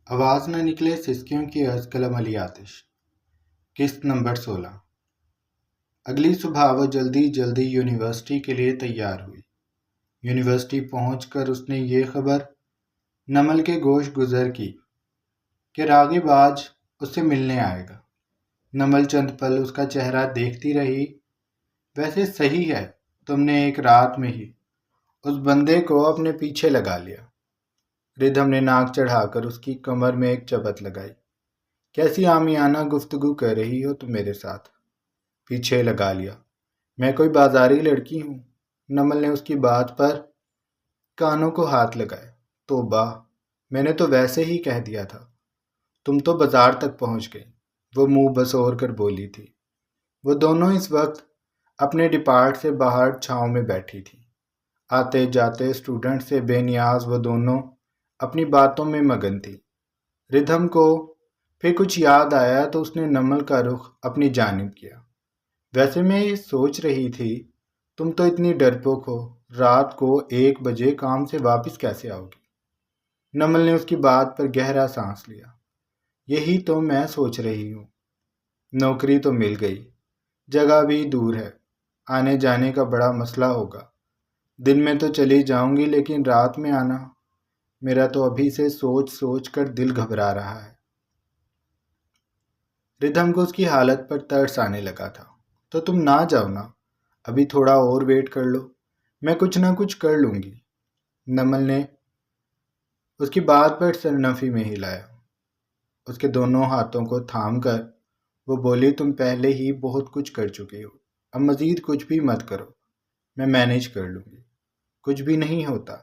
آواز نہ نکلے سسکیوں کی از قلم علی آتش۔ قسط نمبر 16۔ اگلی صبح وہ جلدی جلدی یونیورسٹی کے لیے تیار ہوئی۔ یونیورسٹی پہنچ کر اس نے یہ خبر نمل کے گوش گزر کی کہ راغب آج اس سے ملنے آئے گا۔ نمل چند پل اس کا چہرہ دیکھتی رہی۔ ویسے صحیح ہے، تم نے ایک رات میں ہی اس بندے کو اپنے پیچھے لگا لیا۔ ردھم نے ناک چڑھا کر اس کی کمر میں ایک چبت لگائی۔ کیسی عامیانہ گفتگو کر رہی ہو تم میرے ساتھ؟ پیچھے لگا لیا؟ میں کوئی بازاری لڑکی ہوں؟ نمل نے اس کی بات پر کانوں کو ہاتھ لگائے۔ توبہ، میں نے تو ویسے ہی کہہ دیا تھا۔ تم تو بازار تک پہنچ گئی، وہ منہ بسور کر بولی تھی۔ وہ دونوں اس وقت اپنے ڈپارٹ سے باہر چھاؤں میں بیٹھی تھی۔ آتے جاتے اسٹوڈنٹ سے بے نیاز وہ دونوں اپنی باتوں میں مگن تھی۔ ردھم کو پھر کچھ یاد آیا تو اس نے نمل کا رخ اپنی جانب کیا۔ ویسے میں یہ سوچ رہی تھی، تم تو اتنی ڈرپوک ہو، رات کو 1 بجے کام سے واپس کیسے آؤ گی؟ نمل نے اس کی بات پر گہرا سانس لیا۔ یہی تو میں سوچ رہی ہوں۔ نوکری تو مل گئی، جگہ بھی دور ہے، آنے جانے کا بڑا مسئلہ ہوگا۔ دن میں تو چلی جاؤں گی لیکن رات میں آنا، میرا تو ابھی سے سوچ سوچ کر دل گھبرا رہا ہے۔ ردھم کو اس کی حالت پر ترس آنے لگا تھا۔ تو تم نہ جاؤ نا، ابھی تھوڑا اور ویٹ کر لو، میں کچھ نہ کچھ کر لوں گی۔ نمل نے اس کی بات پر سرنفی میں ہلایا۔ اس کے دونوں ہاتھوں کو تھام کر وہ بولی، تم پہلے ہی بہت کچھ کر چکے ہو، اب مزید کچھ بھی مت کرو، میں مینیج کر لوں گی۔ کچھ بھی نہیں ہوتا،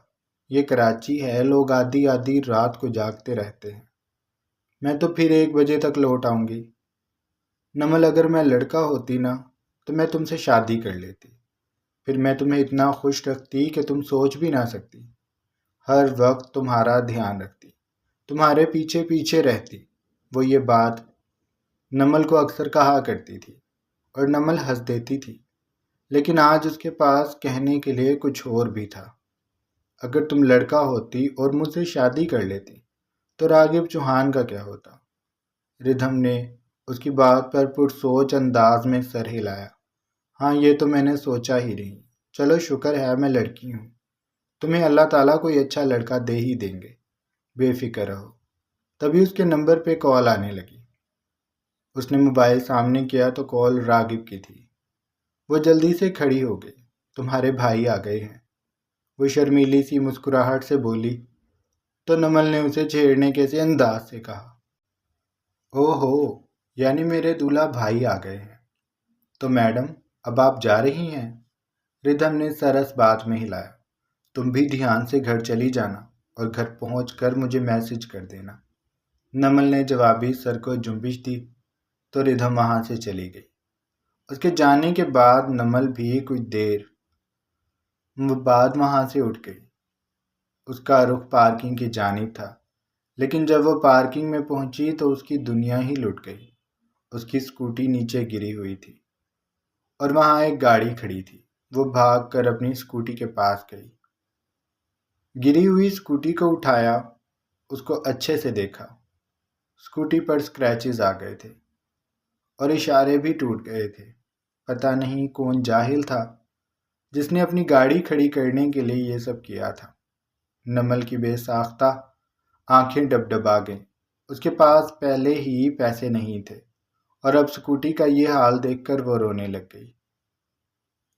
یہ کراچی ہے، لوگ آدھی آدھی رات کو جاگتے رہتے ہیں۔ میں تو پھر 1 بجے تک لوٹ آؤں گی۔ نمل، اگر میں لڑکا ہوتی نا تو میں تم سے شادی کر لیتی، پھر میں تمہیں اتنا خوش رکھتی کہ تم سوچ بھی نہ سکتی۔ ہر وقت تمہارا دھیان رکھتی، تمہارے پیچھے پیچھے رہتی۔ وہ یہ بات نمل کو اکثر کہا کرتی تھی اور نمل ہنس دیتی تھی، لیکن آج اس کے پاس کہنے کے لیے کچھ اور بھی تھا۔ اگر تم لڑکا ہوتی اور مجھ سے شادی کر لیتی تو راغب چوہان کا کیا ہوتا؟ ردھم نے اس کی بات پر پرسوچ انداز میں سر ہلایا۔ ہاں، یہ تو میں نے سوچا ہی نہیں۔ چلو شکر ہے میں لڑکی ہوں، تمہیں اللہ تعالیٰ کوئی اچھا لڑکا دے ہی دیں گے، بے فکر رہو۔ تبھی اس کے نمبر پہ کال آنے لگی۔ اس نے موبائل سامنے کیا تو کال راغب کی تھی۔ وہ جلدی سے کھڑی ہو گئی۔ تمہارے بھائی آ گئے ہیں، وہ شرمیلی سی مسکراہٹ سے بولی تو نمل نے اسے چھیڑنے کے سے انداز سے کہا، او ہو، یعنی میرے دولہا بھائی آ گئے ہیں، تو میڈم اب آپ جا رہی ہیں؟ ردھم نے سر اس بات میں ہلایا۔ تم بھی دھیان سے گھر چلی جانا اور گھر پہنچ کر مجھے میسج کر دینا۔ نمل نے جوابی سر کو جنبش دی تو ردھم وہاں سے چلی گئی۔ اس کے جانے کے بعد نمل بھی کچھ دیر بعد وہاں سے اٹھ گئی۔ اس کا رخ پارکنگ کی جانب تھا، لیکن جب وہ پارکنگ میں پہنچی تو اس کی دنیا ہی لٹ گئی۔ اس کی اسکوٹی نیچے گری ہوئی تھی اور وہاں ایک گاڑی کھڑی تھی۔ وہ بھاگ کر اپنی اسکوٹی کے پاس گئی، گری ہوئی اسکوٹی کو اٹھایا، اس کو اچھے سے دیکھا۔ اسکوٹی پر اسکریچز آ گئے تھے اور اشارے بھی ٹوٹ گئے تھے۔ پتہ نہیں کون جاہل تھا جس نے اپنی گاڑی کھڑی کرنے کے لیے یہ سب کیا تھا۔ نمل کی بے ساختہ آنکھیں ڈبڈبا گئیں۔ اس کے پاس پہلے ہی پیسے نہیں تھے اور اب اسکوٹی کا یہ حال دیکھ کر وہ رونے لگ گئی۔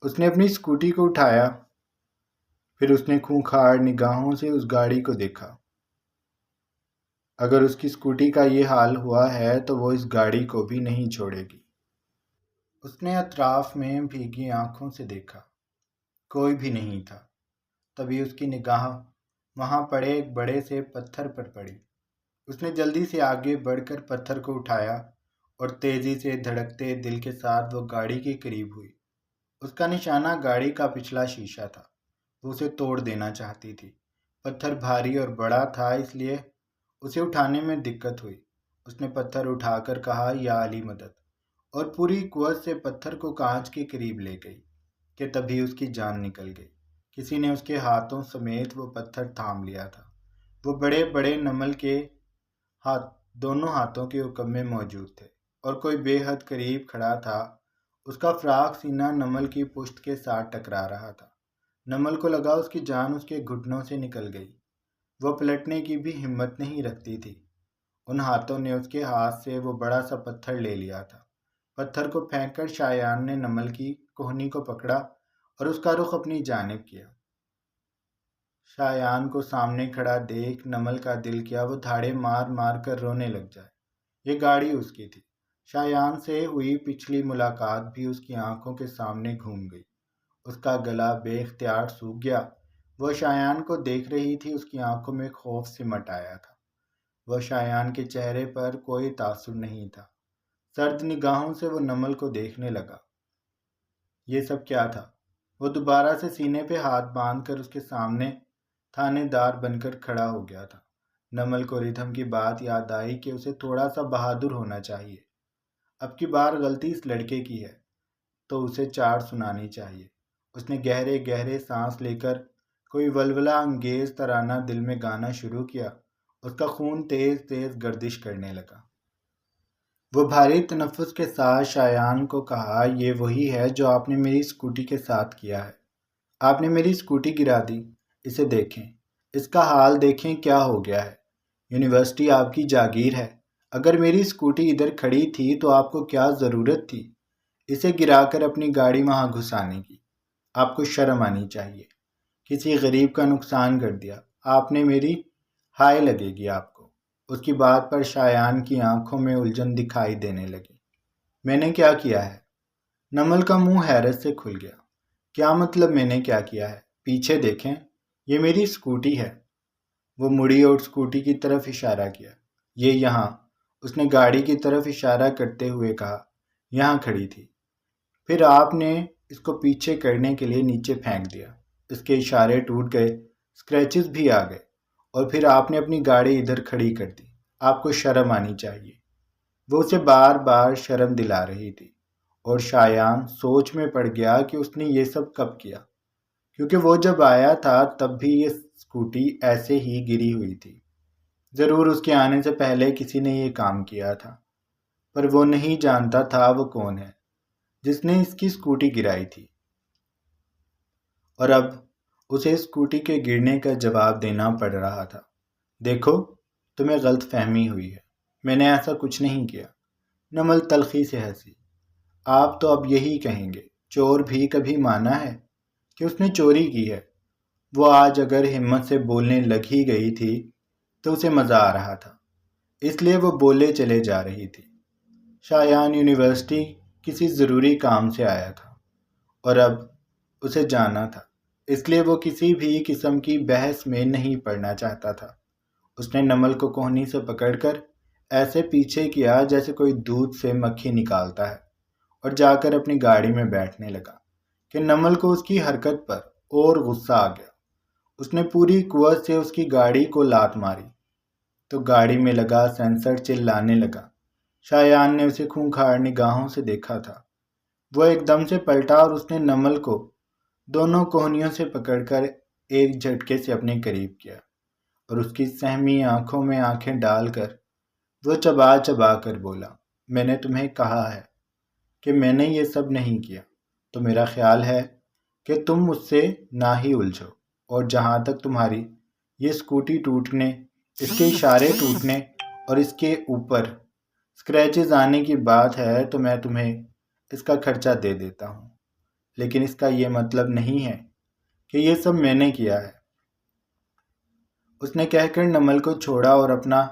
اس نے اپنی اسکوٹی کو اٹھایا، پھر اس نے خونخوار نگاہوں سے اس گاڑی کو دیکھا۔ اگر اس کی اسکوٹی کا یہ حال ہوا ہے تو وہ اس گاڑی کو بھی نہیں چھوڑے گی۔ اس نے اطراف میں بھیگی آنکھوں سے دیکھا، کوئی بھی نہیں تھا۔ تبھی اس کی نگاہ وہاں پڑے ایک بڑے سے پتھر پر پڑی۔ اس نے جلدی سے آگے بڑھ کر پتھر کو اٹھایا اور تیزی سے دھڑکتے دل کے ساتھ وہ گاڑی کے قریب ہوئی۔ اس کا نشانہ گاڑی کا پچھلا شیشہ تھا۔ وہ اسے توڑ دینا چاہتی تھی۔ پتھر بھاری اور بڑا تھا، اس لیے اسے اٹھانے میں دقت ہوئی۔ اس نے پتھر اٹھا کر کہا، یا علی مدد، اور پوری قوت سے پتھر کو کانچ کے قریب لے گئی کہ تبھی اس کی جان نکل گئی۔ کسی نے اس کے ہاتھوں سمیت وہ پتھر تھام لیا تھا۔ وہ بڑے بڑے نمل کے دونوں ہاتھوں کے حکم میں موجود تھے اور کوئی بے حد قریب کھڑا تھا۔ اس کا فراق سینہ نمل کی پشت کے ساتھ ٹکرا رہا تھا۔ نمل کو لگا اس کی جان اس کے گھٹنوں سے نکل گئی۔ وہ پلٹنے کی بھی ہمت نہیں رکھتی تھی۔ ان ہاتھوں نے اس کے ہاتھ سے وہ بڑا سا پتھر لے لیا تھا۔ پتھر کو پھینک کر شایان نے نمل کی کوہنی کو پکڑا اور اس کا رخ اپنی جانب کیا۔ شایان کو سامنے کھڑا دیکھ نمل کا دل کیا وہ دھاڑے مار مار کر رونے لگ جائے۔ یہ گاڑی اس کی تھی۔ شایان سے ہوئی پچھلی ملاقات بھی اس کی آنکھوں کے سامنے گھوم گئی۔ اس کا گلا بے اختیار سوکھ گیا۔ وہ شایان کو دیکھ رہی تھی، اس کی آنکھوں میں خوف سمٹ آیا تھا۔ وہ شایان کے چہرے پر کوئی تاثر نہیں تھا۔ سرد نگاہوں سے وہ نمل کو دیکھنے لگا۔ یہ سب کیا تھا؟ وہ دوبارہ سے سینے پہ ہاتھ باندھ کر اس کے سامنے تھانے دار بن کر کھڑا ہو گیا تھا۔ نمل کو ردھم کی بات یاد آئی کہ اسے تھوڑا سا بہادر ہونا چاہیے۔ اب کی بار غلطی اس لڑکے کی ہے تو اسے چاڑ سنانی چاہیے۔ اس نے گہرے گہرے سانس لے کر کوئی ولولہ انگیز ترانہ دل میں گانا شروع کیا۔ اس کا خون تیز تیز گردش کرنے لگا۔ وہ بھاری تنفس کے ساتھ شایان کو کہا، یہ وہی ہے جو آپ نے میری اسکوٹی کے ساتھ کیا ہے۔ آپ نے میری اسکوٹی گرا دی۔ اسے دیکھیں، اس کا حال دیکھیں کیا ہو گیا ہے۔ یونیورسٹی آپ کی جاگیر ہے۔ اگر میری اسکوٹی ادھر کھڑی تھی تو آپ کو کیا ضرورت تھی اسے گرا کر اپنی گاڑی وہاں گھسانے کی؟ آپ کو شرم آنی چاہیے۔ کسی غریب کا نقصان کر دیا آپ نے، میری ہائے لگے گی آپ کو۔ اس کی بات پر شایان کی آنکھوں میں الجھن دکھائی دینے لگی۔ میں نے کیا کیا ہے؟ نمل کا منہ حیرت سے کھل گیا۔ کیا مطلب میں نے کیا کیا ہے؟ پیچھے دیکھیں، یہ میری اسکوٹی ہے۔ وہ مڑی اور اسکوٹی کی طرف اشارہ کیا۔ یہ یہاں، اس نے گاڑی کی طرف اشارہ کرتے ہوئے کہا، یہاں کھڑی تھی۔ پھر آپ نے اس کو پیچھے کرنے کے لیے نیچے پھینک دیا۔ اس کے اشارے ٹوٹ گئے، اسکریچز بھی آ گئے، اور پھر آپ نے اپنی گاڑی ادھر کھڑی کر دی۔ آپ کو شرم آنی چاہیے۔ وہ اسے بار بار شرم دلا رہی تھی، اور شایان سوچ میں پڑ گیا کہ اس نے یہ سب کب کیا، کیونکہ وہ جب آیا تھا تب بھی یہ اسکوٹی ایسے ہی گری ہوئی تھی۔ ضرور اس کے آنے سے پہلے کسی نے یہ کام کیا تھا، پر وہ نہیں جانتا تھا وہ کون ہے جس نے اس کی اسکوٹی گرائی تھی۔ اور اب اسے اسکوٹی کے گرنے کا جواب دینا پڑ رہا تھا۔ دیکھو، تمہیں غلط فہمی ہوئی ہے، میں نے ایسا کچھ نہیں کیا۔ نمل تلخی سے ہنسی۔ آپ تو اب یہی کہیں گے، چور بھی کبھی مانا ہے کہ اس نے چوری کی ہے۔ وہ آج اگر ہمت سے بولنے لگ ہی گئی تھی تو اسے مزہ آ رہا تھا، اس لیے وہ بولے چلے جا رہی تھی۔ شایان یونیورسٹی کسی ضروری کام سے آیا تھا اور اب اسے جانا تھا، اس لیے وہ کسی بھی قسم کی بحث میں نہیں پڑنا چاہتا تھا۔ اس نے نمل کو کوہنی سے پکڑ کر ایسے پیچھے کیا جیسے کوئی دودھ سے مکھی نکالتا ہے، اور جا کر اپنی گاڑی میں بیٹھنے لگا کہ نمل کو اس کی حرکت پر اور غصہ آ گیا۔ اس نے پوری قوت سے اس کی گاڑی کو لات ماری تو گاڑی میں لگا سینسر چلانے لگا۔ شایان نے اسے خونخوار نگاہوں سے دیکھا تھا۔ وہ ایک دم سے پلٹا اور اس نے نمل کو دونوں کوہنیوں سے پکڑ کر ایک جھٹکے سے اپنے قریب کیا، اور اس کی سہمی آنکھوں میں آنکھیں ڈال کر وہ چبا چبا کر بولا، میں نے تمہیں کہا ہے کہ میں نے یہ سب نہیں کیا، تو میرا خیال ہے کہ تم مجھ سے نہ ہی الجھو، اور جہاں تک تمہاری یہ اسکوٹی ٹوٹنے، اس کے اشارے ٹوٹنے اور اس کے اوپر اسکریچز آنے کی بات ہے تو میں تمہیں اس کا خرچہ دے دیتا ہوں، لیکن اس کا یہ مطلب نہیں ہے کہ یہ سب میں نے کیا ہے۔ اس نے کہہ کر نمل کو چھوڑا اور اپنا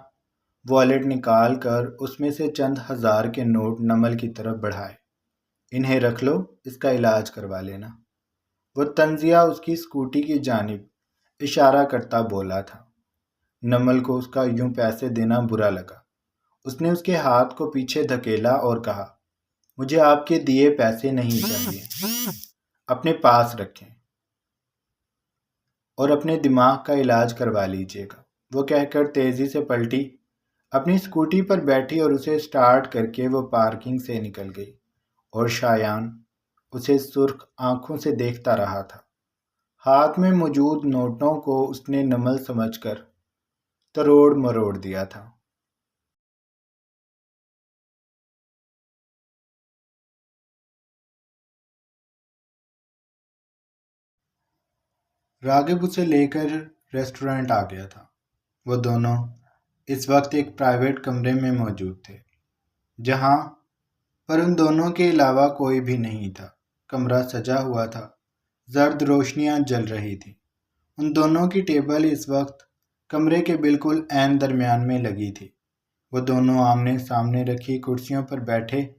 والیٹ نکال کر اس میں سے چند ہزار کے نوٹ نمل کی طرف بڑھائے۔ انہیں رکھ لو، اس کا علاج کروا لینا۔ وہ طنزیہ اس کی اسکوٹی کی جانب اشارہ کرتا بولا تھا۔ نمل کو اس کا یوں پیسے دینا برا لگا۔ اس نے اس کے ہاتھ کو پیچھے دھکیلا اور کہا، مجھے آپ کے دیے پیسے نہیں چاہیے، اپنے پاس رکھیں اور اپنے دماغ کا علاج کروا لیجیے گا۔ وہ کہہ کر تیزی سے پلٹی، اپنی اسکوٹی پر بیٹھی اور اسے سٹارٹ کر کے وہ پارکنگ سے نکل گئی، اور شایان اسے سرخ آنکھوں سے دیکھتا رہا تھا۔ ہاتھ میں موجود نوٹوں کو اس نے نمل سمجھ کر تروڑ مروڑ دیا تھا۔ راغب اسے لے کر ریسٹورنٹ آ گیا تھا۔ وہ دونوں اس وقت ایک پرائیویٹ کمرے میں موجود تھے، جہاں پر ان دونوں کے علاوہ کوئی بھی نہیں تھا۔ کمرہ سجا ہوا تھا، زرد روشنیاں جل رہی تھیں۔ ان دونوں کی ٹیبل اس وقت کمرے کے بالکل عین درمیان میں لگی تھی۔ وہ دونوں آمنے سامنے رکھی کرسیوں پر بیٹھے،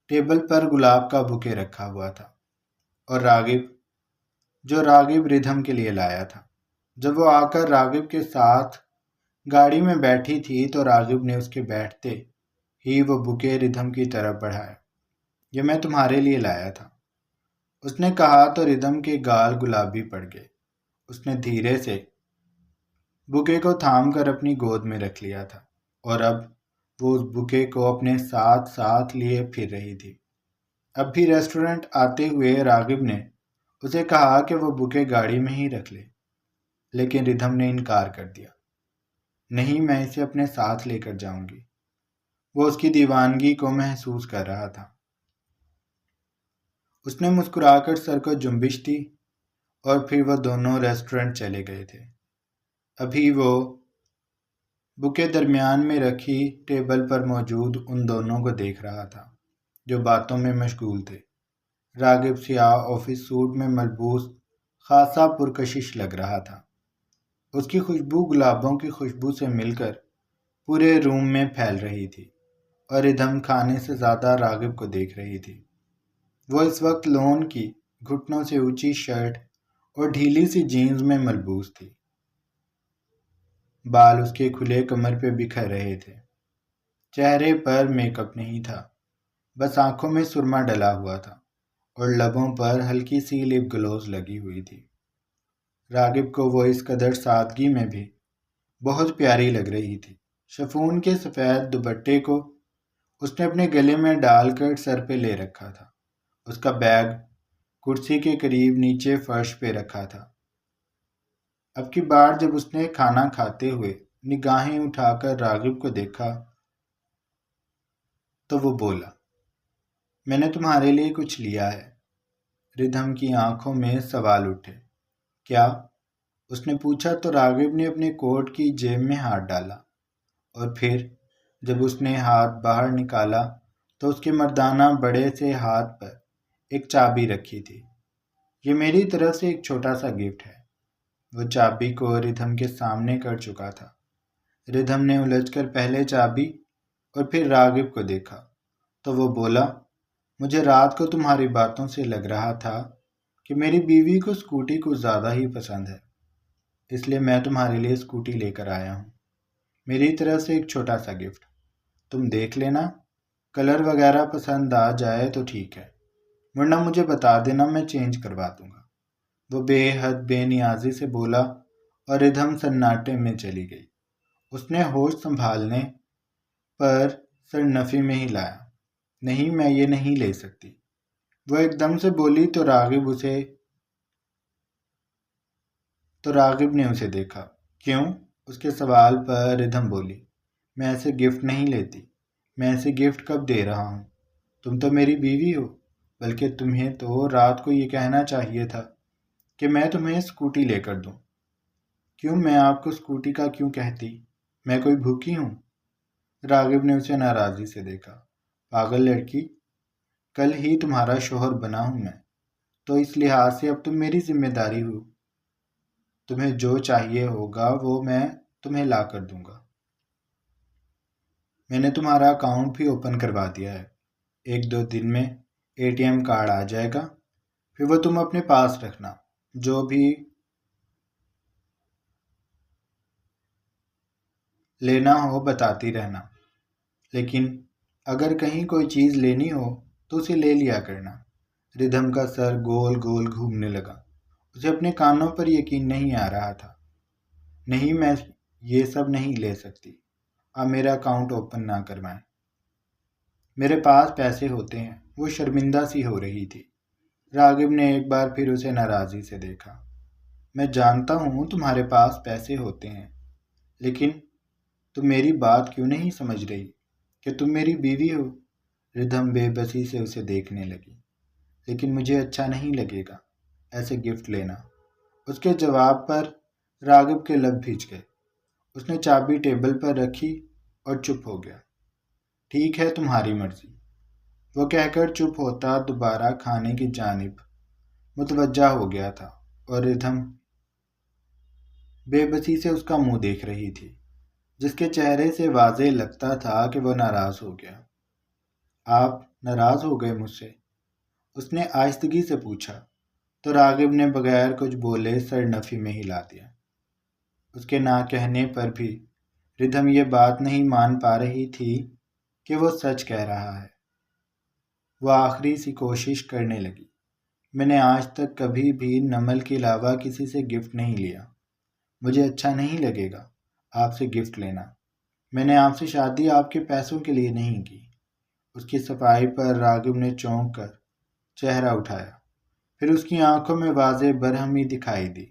ٹیبل پر گلاب کا بوکے رکھا ہوا تھا اور راغب ردھم کے لیے لایا تھا۔ جب وہ آ کر راغب کے ساتھ گاڑی میں بیٹھی تھی تو راغب نے اس کے بیٹھتے ہی وہ بوکے ردھم کی طرف بڑھایا۔ یہ میں تمہارے لیے لایا تھا، اس نے کہا تو ردھم کے گال گلابی پڑ گئے۔ اس نے دھیرے سے بوکے کو تھام کر اپنی گود میں رکھ لیا تھا اور اب وہ اس بوکے کو اپنے ساتھ ساتھ لیے پھر رہی تھی۔ اب بھی ریسٹورنٹ آتے ہوئے راغب نے اسے کہا کہ وہ بوکے گاڑی میں ہی رکھ لے، لیکن ردھم نے انکار کر دیا۔ نہیں، میں اسے اپنے ساتھ لے کر جاؤں گی۔ وہ اس کی دیوانگی کو محسوس کر رہا تھا۔ اس نے مسکرا کر سر کو جنبش دی اور پھر وہ دونوں ریسٹورنٹ چلے گئے تھے۔ ابھی وہ بوکے درمیان میں رکھی ٹیبل پر موجود ان دونوں کو دیکھ رہا تھا جو باتوں میں مشغول تھے۔ راغب سیاہ آفس سوٹ میں ملبوس خاصا پرکشش لگ رہا تھا۔ اس کی خوشبو گلابوں کی خوشبو سے مل کر پورے روم میں پھیل رہی تھی اور ردھم کھانے سے زیادہ راغب کو دیکھ رہی تھی۔ وہ اس وقت لون کی گھٹنوں سے اونچی شرٹ اور ڈھیلی سی جینز میں ملبوس تھی۔ بال اس کے کھلے کمر پہ بکھر رہے تھے۔ چہرے پر میک اپ نہیں تھا، بس آنکھوں میں سرما ڈلا ہوا تھا اور لبوں پر ہلکی سی لپ گلوز لگی ہوئی تھی۔ راغب کو وہ اس قدر سادگی میں بھی بہت پیاری لگ رہی تھی۔ شفون کے سفید دوپٹے کو اس نے اپنے گلے میں ڈال کر سر پہ لے رکھا تھا۔ اس کا بیگ کرسی کے قریب نیچے فرش پہ رکھا تھا۔ اب کی بار جب اس نے کھانا کھاتے ہوئے نگاہیں اٹھا کر راغب کو دیکھا تو وہ بولا، میں نے تمہارے لیے کچھ لیا ہے۔ ردھم کی آنکھوں میں سوال اٹھے۔ کیا؟ اس نے پوچھا تو راغب نے اپنے کوٹ کی جیب میں ہاتھ ڈالا اور پھر جب اس نے ہاتھ باہر نکالا تو اس کے مردانہ بڑے سے ہاتھ پر ایک چابی رکھی تھی۔ یہ میری طرف سے ایک چھوٹا سا گفٹ ہے۔ وہ چابی کو ردھم کے سامنے کر چکا تھا۔ ردھم نے الجھ کر پہلے چابی اور پھر راغب کو دیکھا تو وہ بولا، مجھے رات کو تمہاری باتوں سے لگ رہا تھا کہ میری بیوی کو اسکوٹی کچھ زیادہ ہی پسند ہے، اس لیے میں تمہارے لیے اسکوٹی لے کر آیا ہوں۔ میری طرف سے ایک چھوٹا سا گفٹ، تم دیکھ لینا، کلر وغیرہ پسند آ جائے تو ٹھیک ہے، ورنہ مجھے بتا دینا، میں چینج کروا دوں گا۔ وہ بے حد بے نیازی سے بولا اور ردھم سناٹے میں چلی گئی۔ اس نے ہوش سنبھالنے پر سر نفی میں ہی لایا۔ نہیں، میں یہ نہیں لے سکتی، وہ ایک دم سے بولی تو راغب نے اسے دیکھا۔ کیوں؟ اس کے سوال پر ردھم بولی، میں ایسے گفٹ نہیں لیتی، میں ایسے گفٹ کب دے رہا ہوں؟ تم تو میری بیوی ہو، بلکہ تمہیں تو رات کو یہ کہنا چاہیے تھا کہ میں تمہیں اسکوٹی لے کر دوں۔ کیوں؟ میں آپ کو اسکوٹی کا کیوں کہتی؟ میں کوئی بھوکی ہوں؟ راغب نے اسے ناراضی سے دیکھا۔ پاگل لڑکی، کل ہی تمہارا شوہر بنا ہوں میں، تو اس لحاظ سے اب تم میری ذمہ داری ہو۔ تمہیں جو چاہیے ہوگا وہ میں تمہیں لا کر دوں گا۔ میں نے تمہارا اکاؤنٹ بھی اوپن کروا دیا ہے، 1-2 دن میں ATM کارڈ آ جائے گا، پھر وہ تم اپنے پاس رکھنا، جو بھی لینا ہو بتاتی رہنا، لیکن اگر کہیں کوئی چیز لینی ہو تو اسے لے لیا کرنا۔ ردھم کا سر گول گول گھومنے لگا۔ اسے اپنے کانوں پر یقین نہیں آ رہا تھا۔ نہیں، میں یہ سب نہیں لے سکتی، آپ میرا اکاؤنٹ اوپن نہ کروائیں۔ میرے پاس پیسے ہوتے ہیں۔ وہ شرمندہ سی ہو رہی تھی۔ راغب نے ایک بار پھر اسے ناراضی سے دیکھا۔ میں جانتا ہوں تمہارے پاس پیسے ہوتے ہیں، لیکن تم میری بات کیوں نہیں سمجھ رہی کہ تم میری بیوی ہو؟ ردھم بے بسی سے اسے دیکھنے لگی۔ لیکن مجھے اچھا نہیں لگے گا ایسے گفٹ لینا، اس کے جواب پر راغب کے لب بھیج گئے۔ اس نے چابی ٹیبل پر رکھی اور چپ ہو گیا۔ ٹھیک ہے، تمہاری مرضی، وہ کہہ کر چپ ہوتا دوبارہ کھانے کی جانب متوجہ ہو گیا تھا، اور ردھم بے بسی سے اس کا منہ دیکھ رہی تھی، جس کے چہرے سے واضح لگتا تھا کہ وہ ناراض ہو گیا۔ آپ ناراض ہو گئے مجھ سے؟ اس نے آہستگی سے پوچھا، تو راغب نے بغیر کچھ بولے سر نفی میں ہلا دیا۔ اس کے نہ کہنے پر بھی ردھم یہ بات نہیں مان پا رہی تھی کہ وہ سچ کہہ رہا ہے۔ وہ آخری سی کوشش کرنے لگی۔ میں نے آج تک کبھی بھی نمل کے علاوہ کسی سے گفٹ نہیں لیا۔ مجھے اچھا نہیں لگے گا آپ سے گفٹ لینا۔ میں نے آپ سے شادی آپ کے پیسوں کے لیے نہیں کی۔ اس کی صفائی پر راغب نے چونک کر چہرہ اٹھایا، پھر اس کی آنکھوں میں واضح برہمی دکھائی دی۔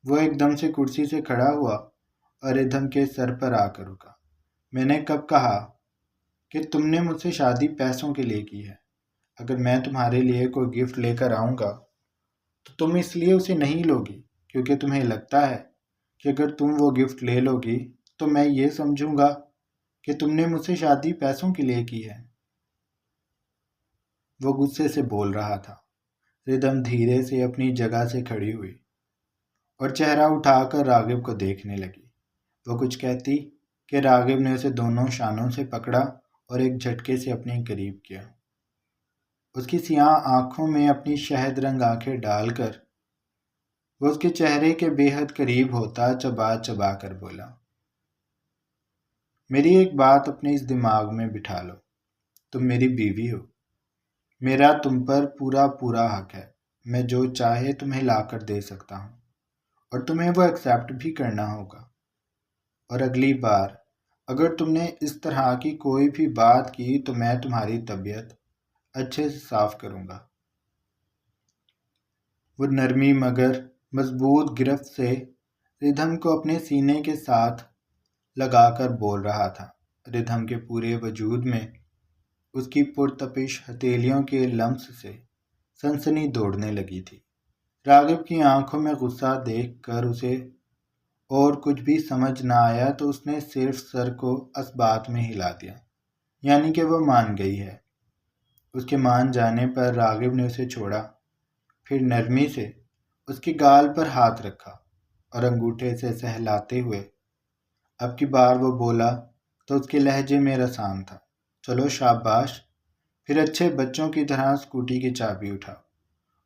وہ ایک دم سے کرسی سے کھڑا ہوا اور ردھم کے سر پر آ کر رکا۔ میں نے کب کہا کہ تم نے مجھ سے شادی پیسوں کے لیے کی ہے؟ اگر میں تمہارے لیے کوئی گفٹ لے کر آؤں گا تو تم اس لیے اسے نہیں لوگی کیونکہ تمہیں لگتا ہے کہ اگر تم وہ گفٹ لے لو گی تو میں یہ سمجھوں گا کہ تم نے مجھ سے شادی پیسوں کے لیے کی ہے۔ وہ غصے سے بول رہا تھا۔ ردھم دھیرے سے اپنی جگہ سے کھڑی ہوئی اور چہرہ اٹھا کر راغب کو دیکھنے لگی۔ وہ کچھ کہتی کہ راغب نے اسے دونوں شانوں سے پکڑا اور ایک جھٹکے سے اپنے قریب کیا۔ اس کی سیاہ آنکھوں میں اپنی شہد رنگ آنکھیں ڈال کر وہ اس کے چہرے کے بے حد قریب ہوتا چبا چبا کر بولا، میری ایک بات اپنے اس دماغ میں بٹھا لو، تم میری بیوی ہو، میرا تم پر پورا پورا حق ہے، میں جو چاہے تمہیں لا کر دے سکتا ہوں اور تمہیں وہ ایکسیپٹ بھی کرنا ہوگا، اور اگلی بار اگر تم نے اس طرح کی کوئی بھی بات کی تو میں تمہاری طبیعت اچھے سے صاف کروں گا۔ وہ نرمی مگر مضبوط گرفت سے ردھم کو اپنے سینے کے ساتھ لگا کر بول رہا تھا۔ ردھم کے پورے وجود میں اس کی پرتپش ہتھیلیوں کے لمس سے سنسنی دوڑنے لگی تھی۔ راغب کی آنکھوں میں غصہ دیکھ کر اسے اور کچھ بھی سمجھ نہ آیا تو اس نے صرف سر کو اس بات میں ہلا دیا، یعنی کہ وہ مان گئی ہے۔ اس کے مان جانے پر راغب نے اسے چھوڑا، پھر نرمی سے اس کے گال پر ہاتھ رکھا اور انگوٹھے سے سہلاتے ہوئے اب کی بار وہ بولا تو اس کے لہجے میں رسان تھا، چلو شاباش، پھر اچھے بچوں کی طرح اسکوٹی کی چابی اٹھاؤ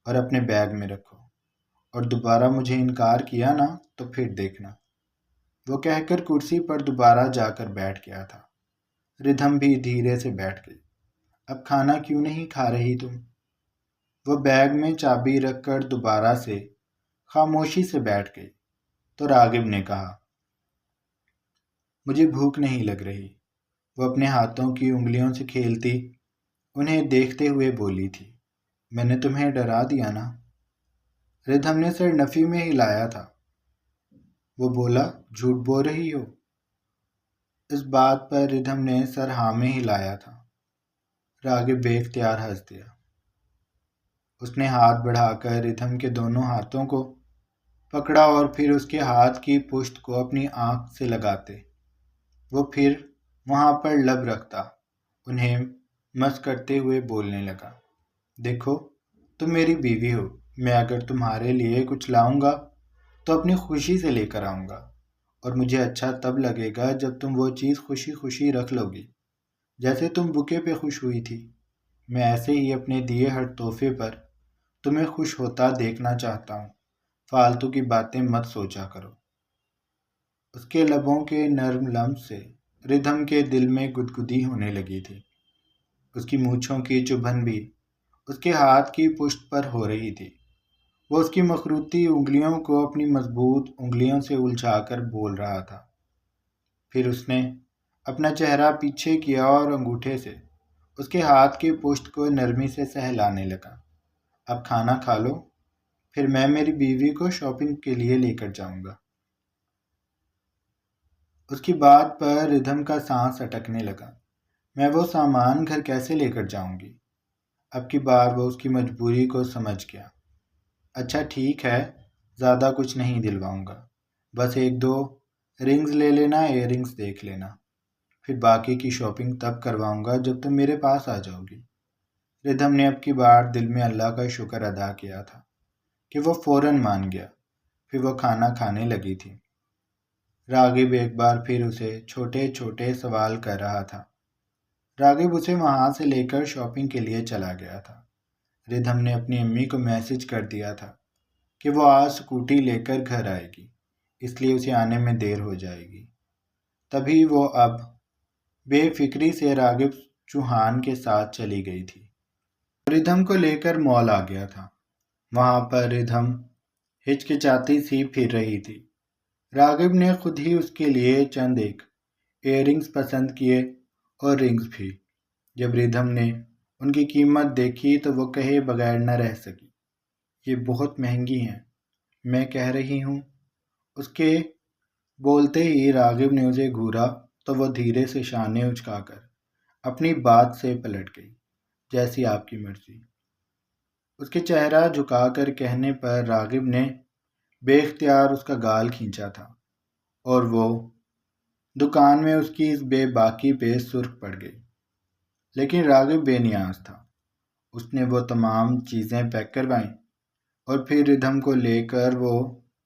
اور اپنے بیگ میں رکھو، اور دوبارہ مجھے انکار کیا نا تو پھر دیکھنا۔ وہ کہہ کر کرسی پر دوبارہ جا کر بیٹھ گیا تھا۔ ردھم بھی دھیرے سے بیٹھ گئی۔ اب کھانا کیوں نہیں کھا رہی تم؟ وہ بیگ میں چابی رکھ کر دوبارہ سے خاموشی سے بیٹھ گئی تو راغب نے کہا، مجھے بھوک نہیں لگ رہی۔ وہ اپنے ہاتھوں کی انگلیوں سے کھیلتی انہیں دیکھتے ہوئے بولی تھی، میں نے تمہیں ڈرا دیا نا؟ ردھم نے سر نفی میں ہلایا تھا۔ وہ بولا، جھوٹ بول رہی ہو؟ اس بات پر ردھم نے سر ہاں میں ہلایا تھا۔ راغب بے اختیار ہنس دیا۔ اس نے ہاتھ بڑھا کر ردھم کے دونوں ہاتھوں کو پکڑا اور پھر اس کے ہاتھ کی پشت کو اپنی آنکھ سے لگاتے وہ پھر وہاں پر لب رکھتا انہیں مس کرتے ہوئے بولنے لگا، دیکھو تم میری بیوی ہو، میں اگر تمہارے لیے کچھ لاؤں گا تو اپنی خوشی سے لے کر آؤں گا، اور مجھے اچھا تب لگے گا جب تم وہ چیز خوشی خوشی رکھ لو گی، جیسے تم بکے پہ خوش ہوئی تھی۔ میں ایسے ہی اپنے دیے ہر تحفے پر تمہیں خوش ہوتا دیکھنا چاہتا ہوں، فالتو کی باتیں مت سوچا کرو۔ اس کے لبوں کے نرم لمس سے ردھم کے دل میں گدگدی ہونے لگی تھی۔ اس کی مونچھوں کی چبھن بھی اس کے ہاتھ کی پشت پر ہو رہی تھی۔ وہ اس کی مخروطی انگلیوں کو اپنی مضبوط انگلیوں سے الجھا کر بول رہا تھا۔ پھر اس نے اپنا چہرہ پیچھے کیا اور انگوٹھے سے اس کے ہاتھ کی پشت کو نرمی سے سہلانے لگا۔ اب کھانا کھا لو، پھر میں میری بیوی کو شاپنگ کے لیے لے کر جاؤں گا۔ اس کی بات پر ردھم کا سانس اٹکنے لگا۔ میں وہ سامان گھر کیسے لے کر جاؤں گی؟ اب کی بار وہ اس کی مجبوری کو سمجھ گیا۔ اچھا ٹھیک ہے، زیادہ کچھ نہیں دلواؤں گا، بس 1-2 رنگز لے لینا، ایئر رنگز دیکھ لینا، پھر باقی کی شاپنگ تب کرواؤں گا جب تم میرے پاس آ جاؤ گی۔ ردھم نے اب کی بار دل میں اللہ کا شکر ادا کیا تھا کہ وہ فوراً مان گیا۔ پھر وہ کھانا کھانے لگی تھی۔ راغب ایک بار پھر اسے چھوٹے چھوٹے سوال کر رہا تھا۔ راغب اسے وہاں سے لے کر شاپنگ کے لیے چلا گیا تھا۔ ردھم نے اپنی امی کو میسج کر دیا تھا کہ وہ آج سکوٹی لے کر گھر آئے گی، اس لیے اسے آنے میں دیر ہو جائے گی۔ تبھی وہ اب بے فکری سے راغب چوہان کے ساتھ چلی گئی تھی۔ ردھم کو لے کر مال آ گیا تھا۔ وہاں پر ردھم ہچکچاتی سی پھر رہی تھی۔ راغب نے خود ہی اس کے لیے چند ایک ایئر رنگز پسند کیے اور رنگز بھی۔ جب ردھم نے ان کی قیمت دیکھی تو وہ کہے بغیر نہ رہ سکی، یہ بہت مہنگی ہیں، میں کہہ رہی ہوں۔ اس کے بولتے ہی راغب نے اسے گھورا تو وہ دھیرے سے شانے اچکا کر اپنی بات سے پلٹ گئی، جیسی آپ کی مرضی۔ اس کے چہرہ جھکا کر کہنے پر راغب نے بے اختیار اس کا گال کھینچا تھا اور وہ دکان میں اس کی اس بے باکی پہ سرخ پڑ گئی۔ لیکن راغب بے نیاز تھا۔ اس نے وہ تمام چیزیں پیک کروائیں اور پھر ردھم کو لے کر وہ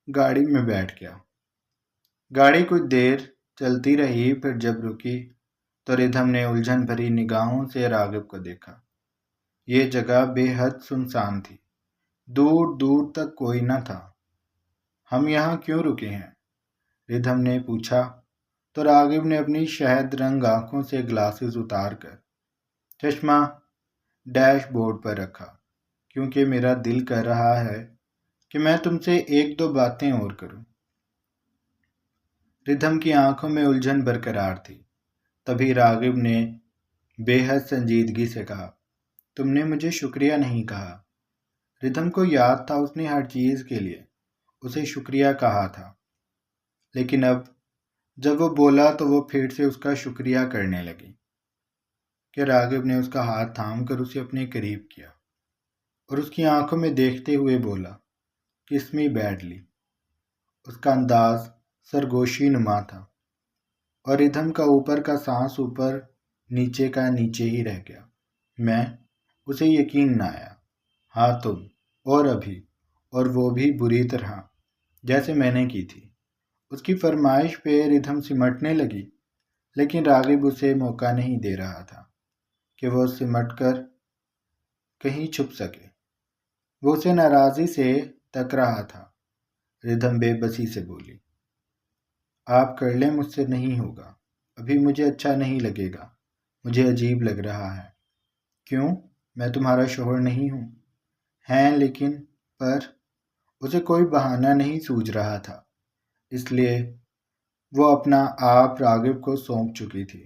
گاڑی میں بیٹھ گیا۔ گاڑی کچھ دیر چلتی رہی، پھر جب رکی تو ردھم نے الجھن بھری نگاہوں سے راغب کو دیکھا۔ یہ جگہ بے حد سنسان تھی، دور دور تک کوئی نہ تھا۔ ہم یہاں کیوں رکے ہیں؟ ردھم نے پوچھا تو راغب نے اپنی شہد رنگ آنکھوں سے گلاسز اتار کر چشمہ ڈیش بورڈ پر رکھا، کیونکہ میرا دل کر رہا ہے کہ میں تم سے 1-2 باتیں اور کروں۔ ردھم کی آنکھوں میں الجھن برقرار تھی۔ تبھی راغب نے بے حد سنجیدگی سے کہا، تم نے مجھے شکریہ نہیں کہا۔ ردھم کو یاد تھا اس نے ہر چیز کے لیے اسے شکریہ کہا تھا، لیکن اب جب وہ بولا تو وہ پھر سے اس کا شکریہ کرنے لگی کہ راغب نے اس کا ہاتھ تھام کر اسے اپنے قریب کیا اور اس کی آنکھوں میں دیکھتے ہوئے بولا، کس می بیڈلی۔ اس کا انداز سرگوشی نما تھا اور ردھم کا اوپر کا سانس اوپر نیچے کا نیچے ہی رہ گیا۔ میں اسے یقین نہ آیا، ہاں تم، اور ابھی، اور وہ بھی بری طرح جیسے میں نے کی تھی۔ اس کی فرمائش پہ ردھم سمٹنے لگی، لیکن راغب اسے موقع نہیں دے رہا تھا کہ وہ سمٹ کر کہیں چھپ سکے۔ وہ اسے ناراضی سے تک رہا تھا۔ ردھم بے بسی سے بولی، آپ کر لیں، مجھ سے نہیں ہوگا، ابھی مجھے اچھا نہیں لگے گا، مجھے عجیب لگ رہا ہے۔ کیوں؟ میں تمہارا شوہر نہیں ہوں؟ ہیں لیکن پر اسے کوئی بہانہ نہیں سوجھ رہا تھا، اس لیے وہ اپنا آپ راغب کو سونپ چکی تھی،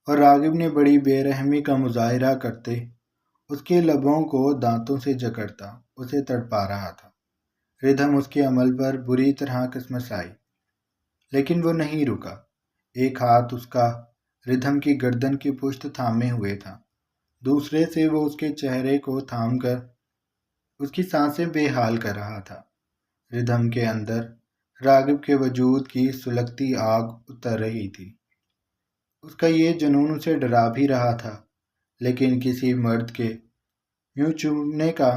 اور راغب نے بڑی بے رحمی کا مظاہرہ کرتے اس کے لبوں کو دانتوں سے جکڑتا اسے تڑپا رہا تھا۔ ردھم اس کے عمل پر بری طرح کسمسائی، لیکن وہ نہیں رکا۔ ایک ہاتھ اس کا ردھم کی گردن کی پشت تھامے ہوئے تھا، دوسرے سے وہ اس کے چہرے کو تھام کر اس کی سانسیں بے حال کر رہا تھا۔ ردھم کے اندر راغب کے وجود کی سلگتی آگ اتر رہی تھی۔ اس کا یہ جنون اسے ڈرا بھی رہا تھا، لیکن کسی مرد کے یوں چومنے کا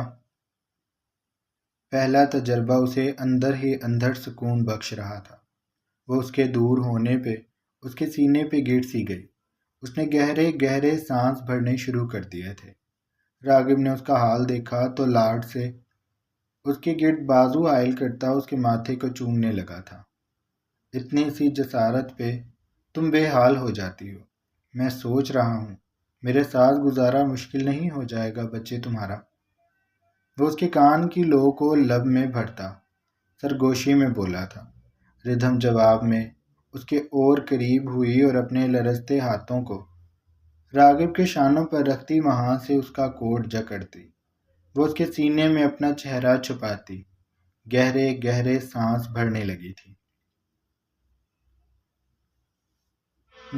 پہلا تجربہ اسے اندر ہی اندر سکون بخش رہا تھا۔ وہ اس کے دور ہونے پہ اس کے سینے پہ گر سی گئی۔ اس نے گہرے گہرے سانس بھرنے شروع کر دیے تھے۔ راغب نے اس کا حال دیکھا تو لاڈ سے اس کے گرد بازو حائل کرتا اس کے ماتھے کو چومنے لگا تھا۔ اتنی سی جسارت پہ تم بے حال ہو جاتی ہو، میں سوچ رہا ہوں میرے ساتھ گزارا مشکل نہیں ہو جائے گا بچے تمہارا۔ وہ اس کے کان کی لو کو لب میں بھرتا سرگوشی میں بولا تھا۔ ردھم جواب میں اس کے اور قریب ہوئی اور اپنے لرزتے ہاتھوں کو راغب کے شانوں پر رکھتی وہاں سے اس کا کوٹ جکڑتی، وہ اس کے سینے میں اپنا چہرہ چھپاتی گہرے گہرے سانس بھرنے لگی تھی۔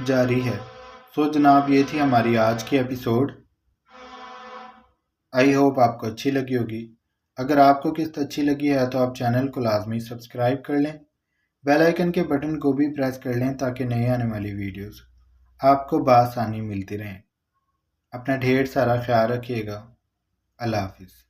جاری ہے۔ سو جناب، یہ تھی ہماری آج کی ایپیسوڈ۔ آئی ہوپ آپ کو اچھی لگی ہوگی۔ اگر آپ کو قسط اچھی لگی ہے تو آپ چینل کو لازمی سبسکرائب کر لیں، بیل آئیکن کے بٹن کو بھی پریس کر لیں تاکہ نئی آنے والی ویڈیوز آپ کو بآسانی ملتی رہیں۔ اپنا ڈھیر سارا خیال رکھیے گا۔ اللہ حافظ۔